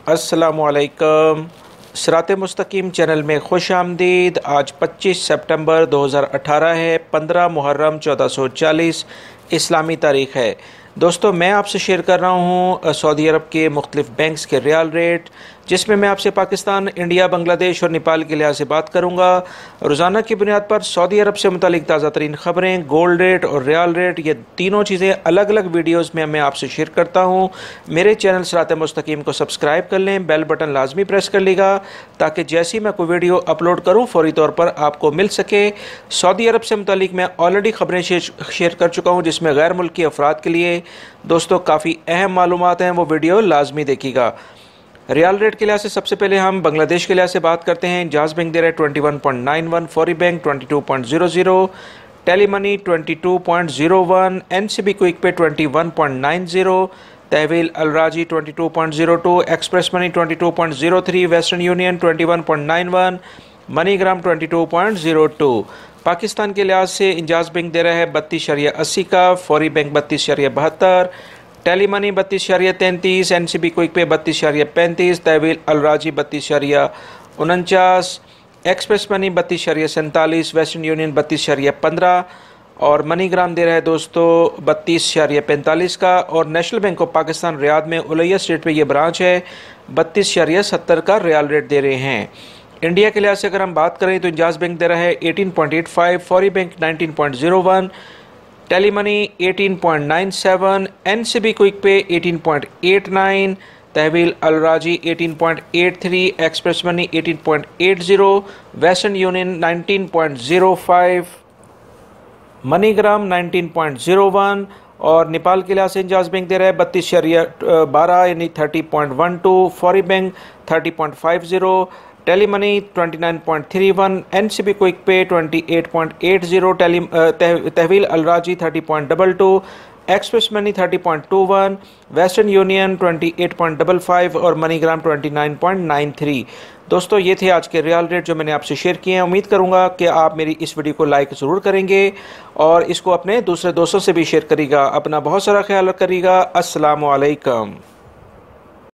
अस्सलामुअलैकुम। सिरात मुस्तकीम चैनल में खुश आमदीद। आज 25 सितंबर 2018 है, 15 मुहर्रम 1440 इस्लामी तारीख़ है। दोस्तों, मैं आपसे शेयर कर रहा हूँ सऊदी अरब के मुख्तलिफ बैंक्स के रियाल रेट, जिसमें मैं आपसे पाकिस्तान, इंडिया, बांग्लादेश और नेपाल के लिहाज से बात करूँगा। रोज़ाना की बुनियाद पर सऊदी अरब से मुतालिक ताज़ा तरीन ख़बरें, गोल्ड रेट और रियाल रेट, ये तीनों चीज़ें अलग अलग वीडियोज़ में मैं आपसे शेयर करता हूँ। मेरे चैनल सिरात मुस्तकीम को सब्सक्राइब कर लें, बेल बटन लाजमी प्रेस कर लीजिएगा ताकि जैसी मैं कोई वीडियो अपलोड करूँ फ़ौरी तौर पर आपको मिल सके। सऊदी अरब से मुतालिक मैं ऑलरेडी ख़बरें शेयर कर चुका हूँ, जिसमें गैर मुल्की अफराद के लिए दोस्तों काफ़ी अहम मालूमात हैं, वो वीडियो लाजमी देखिएगा। रियाल रेट के लिहाज से सबसे पहले हम बांग्लादेश के लिहाज से बात करते हैं। जाज बैंक दे रहा है 21.91, Fawri bank 22.00, Tele Money 22.01, NCB Quick Pay 21.90, Tahweel Al Rajhi 22.02, Express Money 22.03, Western Union 21.91, MoneyGram 22.02। Pakistan के लिहाज से इंजाज बैंक दे रहा है 32.80 का, Fawri bank 32.72, Tele Money 32.33, NCB Quick Pay 32.35, Tahweel Al Rajhi 32.49, Express Money 32.47, Western Union 32.15 और मनीग्राम दे रहा है दोस्तों 32.45 का। और national bank of Pakistan Riyadh में उलैया स्ट्रीट पे ये ब्रांच है, 32.70 का रियाल रेट दे रहे हैं। इंडिया के लिहाज से अगर हम बात करें तो इंजाज बैंक दे रहा है 18.85, Fawri bank 19.01, Tele Money 18.97, NCB Quick Pay 18.89, Tahweel Al Rajhi 18.83, Express Money 18.80, Western Union 19.05, MoneyGram 19.01 और नेपाल के लिहाज से इंजाज बैंक दे रहा है 32.12 यानी 30.12, Fawri bank 30.50, Tele Money 29.31, NCB Quick Pay 28.80, Tahweel Al Rajhi 30.22, Express Money 30.21, Western Union 28.55 और मनीग्राम 29.93। दोस्तों, ये थे आज के रियाल रेट जो मैंने आपसे शेयर किए हैं। उम्मीद करूंगा कि आप मेरी इस वीडियो को लाइक ज़रूर करेंगे और इसको अपने दूसरे दोस्तों से भी शेयर करिएगा। अपना बहुत सारा ख्याल रखिएगा। अस्सलामु अलैकुम।